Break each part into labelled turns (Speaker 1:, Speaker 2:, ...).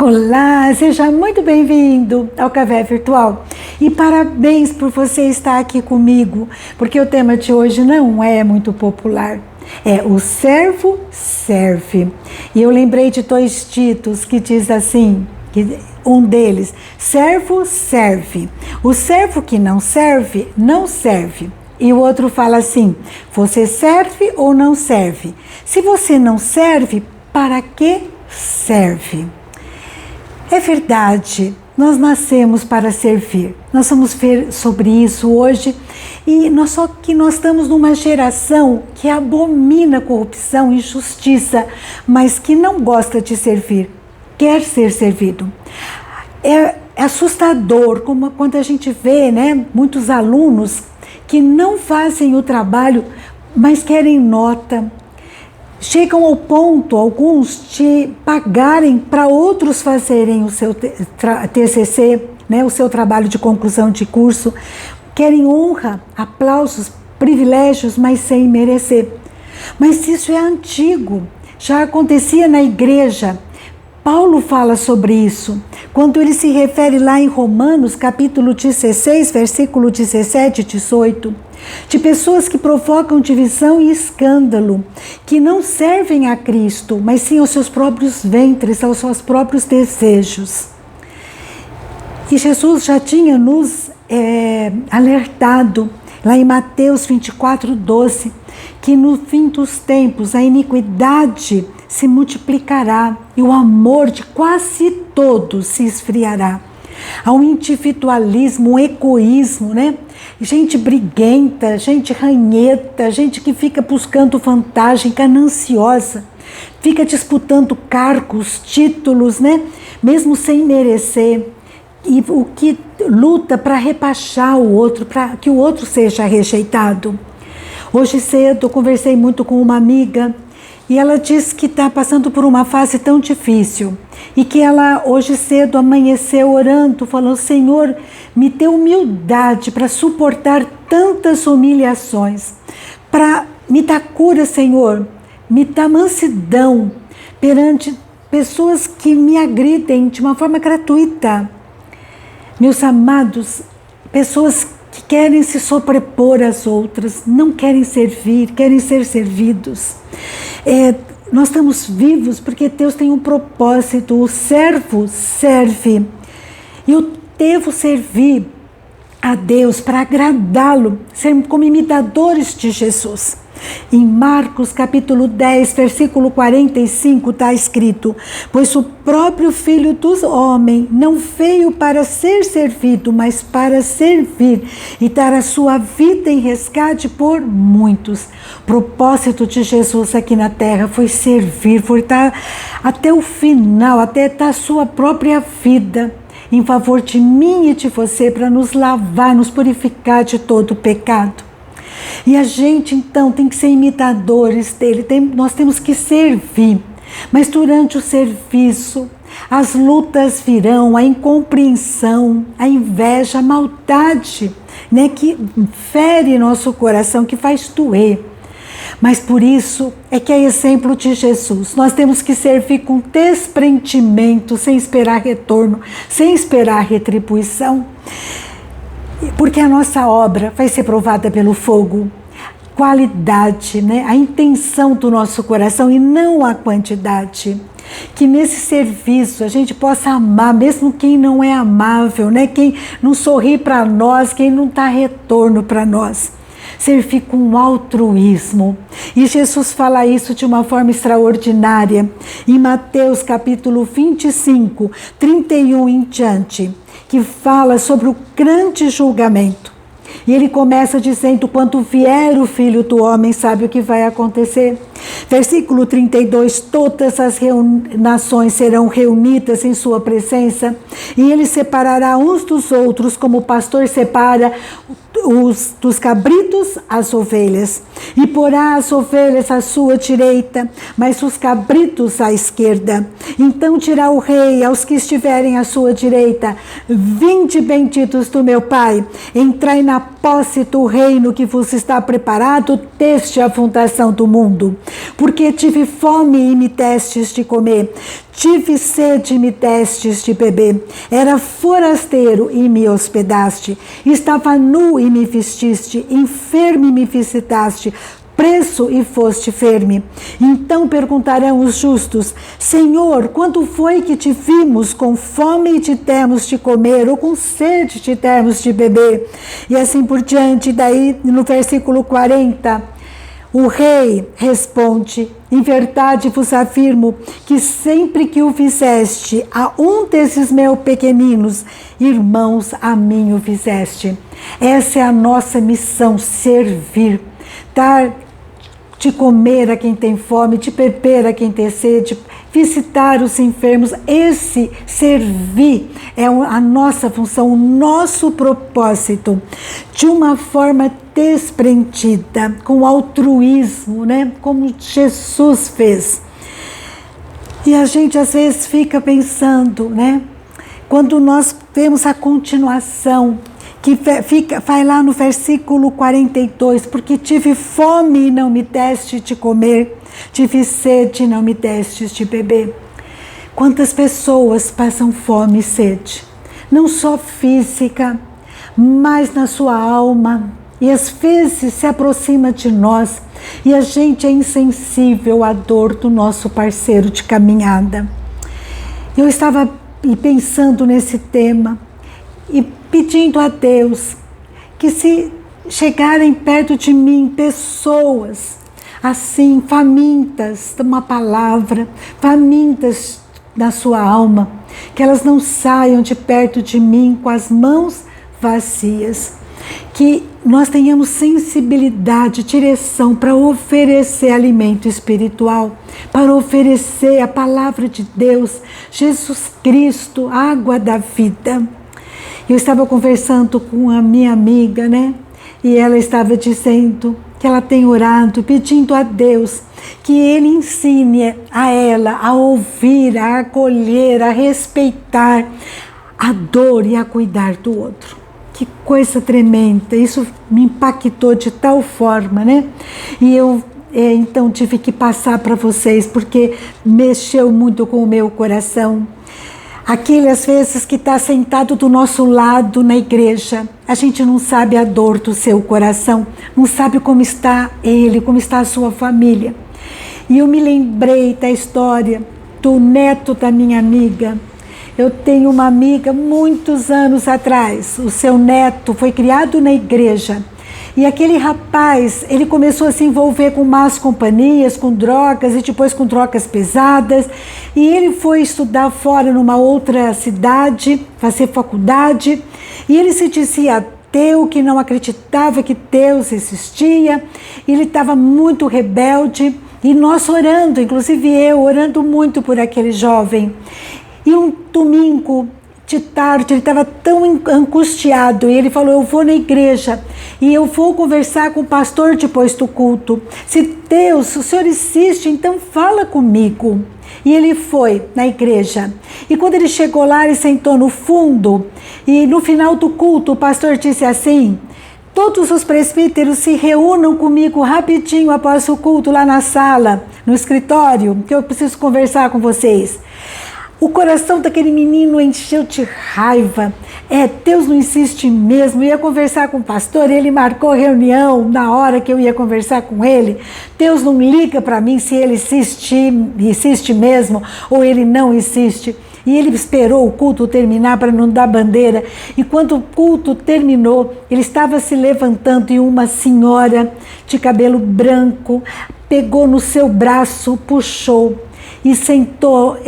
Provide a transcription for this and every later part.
Speaker 1: Olá, seja muito bem-vindo ao Café Virtual e parabéns por você estar aqui comigo, porque o tema de hoje não é muito popular, é o servo serve. E eu lembrei de dois títulos que diz assim, um deles, servo serve, o servo que não serve, não serve. E o outro fala assim, você serve ou não serve? Se você não serve, para que serve? É verdade, nós nascemos para servir. Nós vamos ver sobre isso hoje. Só que nós estamos numa geração que abomina corrupção e injustiça, mas que não gosta de servir, quer ser servido. É assustador como quando a gente vê, muitos alunos que não fazem o trabalho, mas querem nota. Chegam ao ponto, alguns, de pagarem para outros fazerem o seu TCC, o seu trabalho de conclusão de curso. Querem honra, aplausos, privilégios, mas sem merecer. Mas isso é antigo, já acontecia na igreja. Paulo fala sobre isso, quando ele se refere lá em Romanos, capítulo 16, versículo 17 e 18, de pessoas que provocam divisão e escândalo, que não servem a Cristo, mas sim aos seus próprios ventres, aos seus próprios desejos. E Jesus já tinha nos alertado, lá em Mateus 24, 12, que no fim dos tempos a iniquidade se multiplicará e o amor de quase todos se esfriará. Há um individualismo, um egoísmo, Gente briguenta, gente ranheta, gente que fica buscando vantagem, gananciosa, fica disputando cargos, títulos, Mesmo sem merecer. E o que luta para rebaixar o outro, para que o outro seja rejeitado. Hoje cedo eu conversei muito com uma amiga e ela disse que está passando por uma fase tão difícil e que ela hoje cedo amanheceu orando, falou: Senhor, me dê humildade para suportar tantas humilhações, para me dar cura, Senhor, me dá mansidão perante pessoas que me agridem de uma forma gratuita. Meus amados, pessoas que querem se sobrepor às outras, não querem servir, querem ser servidos. Nós estamos vivos porque Deus tem um propósito, o servo serve. E eu devo servir a Deus para agradá-lo, ser como imitadores de Jesus. Em Marcos capítulo 10, versículo 45 está escrito: pois o próprio Filho do Homem não veio para ser servido, mas para servir e dar a sua vida em resgate por muitos. O propósito de Jesus aqui na terra foi servir, foi estar até o final, até dar a sua própria vida em favor de mim e de você, para nos lavar, nos purificar de todo o pecado. E a gente então tem que ser imitadores dele, nós temos que servir, mas durante o serviço as lutas virão, a incompreensão, a inveja, a maldade, que fere nosso coração, que faz doer. Mas por isso é que é exemplo de Jesus, nós temos que servir com desprendimento, sem esperar retorno, sem esperar retribuição. Porque a nossa obra vai ser provada pelo fogo, qualidade, a intenção do nosso coração e não a quantidade. Que nesse serviço a gente possa amar, mesmo quem não é amável, quem não sorri para nós, quem não dá retorno para nós. Servir com altruísmo. E Jesus fala isso de uma forma extraordinária. Em Mateus capítulo 25, 31 em diante, que fala sobre o grande julgamento. E ele começa dizendo: quando vier o Filho do Homem, sabe o que vai acontecer? Versículo 32, todas as nações serão reunidas em sua presença, e ele separará uns dos outros, como o pastor separa dos cabritos as ovelhas, e porá as ovelhas à sua direita, mas os cabritos à esquerda. Então dirá o rei aos que estiverem à sua direita: vinde benditos do meu Pai, entrai na propósito o reino que vos está preparado desde a fundação do mundo. Porque tive fome e me destes de comer, tive sede e me destes de beber, era forasteiro e me hospedaste, estava nu e me vestiste, enfermo e me visitaste, preso e foste firme. Então perguntarão os justos: Senhor, quando foi que te vimos com fome e te demos de comer, ou com sede te demos de beber? E assim por diante. Daí no versículo 40, o rei responde: em verdade vos afirmo que sempre que o fizeste a um desses meus pequeninos irmãos, a mim o fizeste. Essa é a nossa missão: servir, dar de comer a quem tem fome, de beber a quem tem sede, visitar os enfermos. Esse servir é a nossa função, o nosso propósito, de uma forma desprendida, com altruísmo, né? Como Jesus fez. E a gente às vezes fica pensando, né? Quando nós vemos a continuação, que vai lá no versículo 42, porque tive fome e não me deste de comer, tive sede e não me destes de beber. Quantas pessoas passam fome e sede, não só física, mas na sua alma, e às vezes se aproxima de nós, e a gente é insensível à dor do nosso parceiro de caminhada. Eu estava pensando nesse tema, e pedindo a Deus que, se chegarem perto de mim pessoas assim, famintas de uma palavra, famintas da sua alma, que elas não saiam de perto de mim com as mãos vazias, que nós tenhamos sensibilidade, direção para oferecer alimento espiritual, para oferecer a palavra de Deus, Jesus Cristo, água da vida. Eu estava conversando com a minha amiga, né? E ela estava dizendo que ela tem orado, pedindo a Deus que Ele ensine a ela a ouvir, a acolher, a respeitar a dor e a cuidar do outro. Que coisa tremenda! Isso me impactou de tal forma, né? E eu então tive que passar para vocês, porque mexeu muito com o meu coração. Aquele, às vezes, que está sentado do nosso lado na igreja, a gente não sabe a dor do seu coração, não sabe como está ele, como está a sua família. E eu me lembrei da história do neto da minha amiga. Eu tenho uma amiga, muitos anos atrás, o seu neto foi criado na igreja. E aquele rapaz, ele começou a se envolver com más companhias, com drogas e depois com drogas pesadas. E ele foi estudar fora numa outra cidade, fazer faculdade. E ele se dizia ateu, que não acreditava que Deus existia. Ele estava muito rebelde. E nós orando, inclusive eu, orando muito por aquele jovem. E um domingo de tarde, ele estava tão angustiado, e ele falou: eu vou na igreja e eu vou conversar com o pastor depois do culto. Se Deus, o Senhor existe, então fala comigo. E ele foi na igreja, e quando ele chegou lá, ele sentou no fundo, e no final do culto o pastor disse assim: todos os presbíteros se reúnam comigo rapidinho após o culto lá na sala, no escritório, que eu preciso conversar com vocês. O coração daquele menino encheu de raiva. Deus não existe mesmo. Eu ia conversar com o pastor, ele marcou reunião na hora que eu ia conversar com ele. Deus não liga para mim se ele existe mesmo ou ele não existe. E ele esperou o culto terminar para não dar bandeira. E quando o culto terminou, ele estava se levantando e uma senhora de cabelo branco pegou no seu braço, puxou e sentou,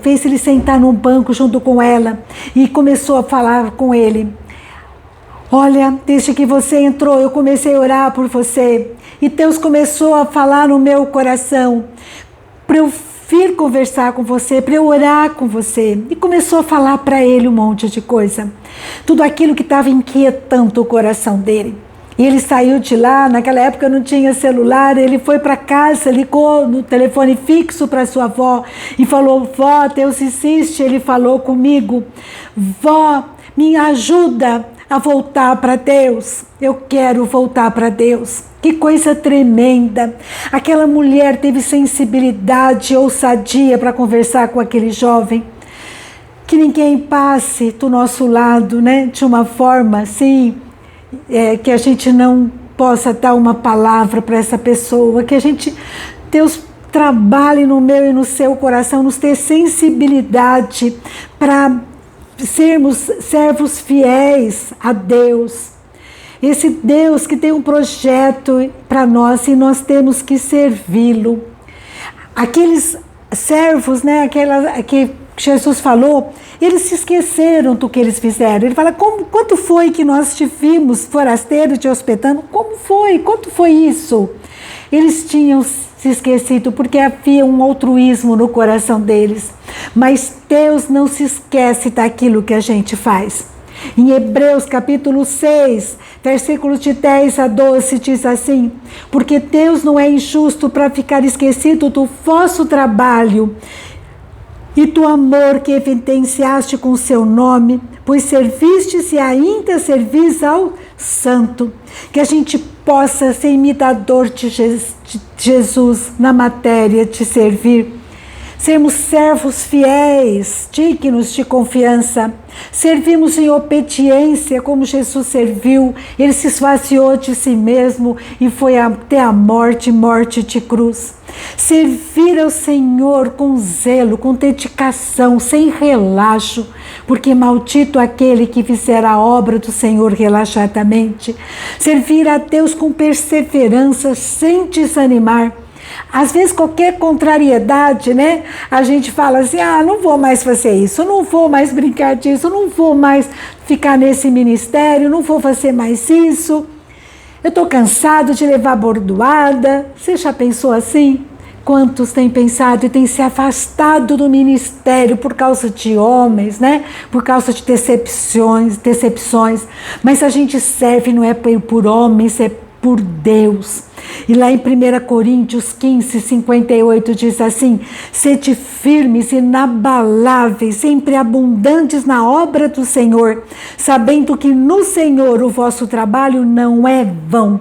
Speaker 1: fez ele sentar num banco junto com ela e começou a falar com ele. Olha, desde que você entrou, eu comecei a orar por você e Deus começou a falar no meu coração para eu vir conversar com você, para eu orar com você. E começou a falar para ele um monte de coisa, tudo aquilo que estava inquietando o coração dele. E ele saiu de lá, naquela época não tinha celular, ele foi para casa, ligou no telefone fixo para sua avó e falou: vó, Deus existe. Ele falou comigo: vó, me ajuda a voltar para Deus. Eu quero voltar para Deus. Que coisa tremenda. Aquela mulher teve sensibilidade, ousadia para conversar com aquele jovem. Que ninguém passe do nosso lado, né? De uma forma assim, que a gente não possa dar uma palavra para essa pessoa. Que Deus trabalhe no meu e no seu coração, nos ter sensibilidade para sermos servos fiéis a Deus. Esse Deus que tem um projeto para nós e nós temos que servi-lo. Aqueles servos, né, que Jesus falou, eles se esqueceram do que eles fizeram. Ele fala, quanto foi que nós te vimos forasteiro te hospedando? Como foi? Quanto foi isso? Eles tinham se esquecido porque havia um altruísmo no coração deles. Mas Deus não se esquece daquilo que a gente faz. Em Hebreus capítulo 6, versículos de 10 a 12, diz assim: porque Deus não é injusto para ficar esquecido do vosso trabalho e do amor que evidenciaste com o seu nome, pois servistes e ainda servis ao Santo. Que a gente possa ser imitador de Jesus na matéria de servir. Sermos servos fiéis, dignos de confiança. Servimos em obediência como Jesus serviu. Ele se esvaziou de si mesmo e foi até a morte de cruz. Servir ao Senhor com zelo, com dedicação, sem relaxo, porque maldito aquele que fizer a obra do Senhor relaxadamente. Servir a Deus com perseverança, sem desanimar. Às vezes qualquer contrariedade, né? A gente fala assim, não vou mais fazer isso, não vou mais brincar disso, não vou mais ficar nesse ministério, não vou fazer mais isso. Eu estou cansado de levar bordoada. Você já pensou assim? Quantos têm pensado e têm se afastado do ministério por causa de homens, né? Por causa de decepções. Mas a gente serve não é por homens, é por Deus. E lá em 1 Coríntios 15, 58 diz assim: sede firmes, inabaláveis, sempre abundantes na obra do Senhor, sabendo que no Senhor o vosso trabalho não é vão.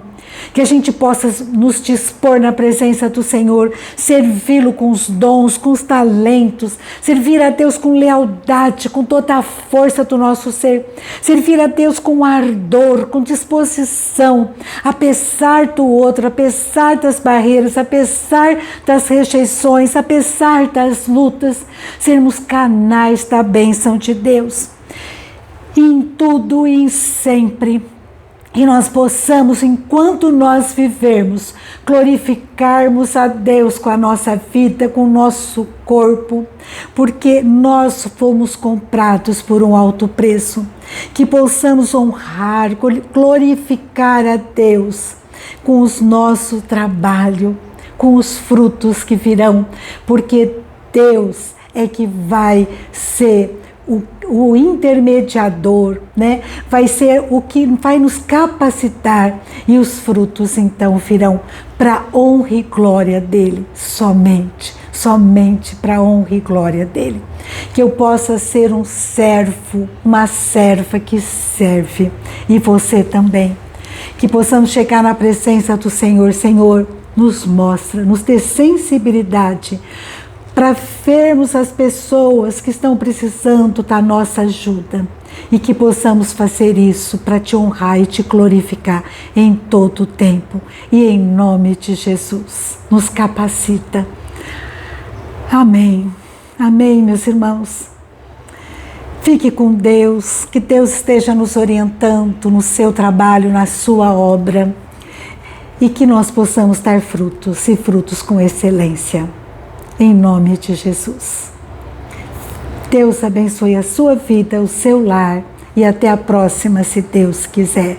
Speaker 1: Que a gente possa nos dispor na presença do Senhor, servi-lo com os dons, com os talentos, servir a Deus com lealdade, com toda a força do nosso ser, servir a Deus com ardor, com disposição, apesar do outro, apesar das barreiras, apesar das rejeições, apesar das lutas, sermos canais da bênção de Deus. Em tudo e sempre. E nós possamos, enquanto nós vivermos, glorificarmos a Deus com a nossa vida, com o nosso corpo, porque nós fomos comprados por um alto preço. Que possamos honrar, glorificar a Deus com o nosso trabalho, com os frutos que virão, porque Deus é que vai ser o intermediador, né? Vai ser o que vai nos capacitar e os frutos então virão para honra e glória dele, somente para honra e glória dele. Que eu possa ser um servo, uma serva que serve, e você também. Que possamos chegar na presença do Senhor. Senhor, nos mostra, nos dê sensibilidade para vermos as pessoas que estão precisando da nossa ajuda e que possamos fazer isso para te honrar e te glorificar em todo o tempo. E em nome de Jesus, nos capacita. Amém. Amém, meus irmãos. Fique com Deus, que Deus esteja nos orientando no seu trabalho, na sua obra, e que nós possamos dar frutos e frutos com excelência. Em nome de Jesus. Deus abençoe a sua vida, o seu lar, e até a próxima, se Deus quiser.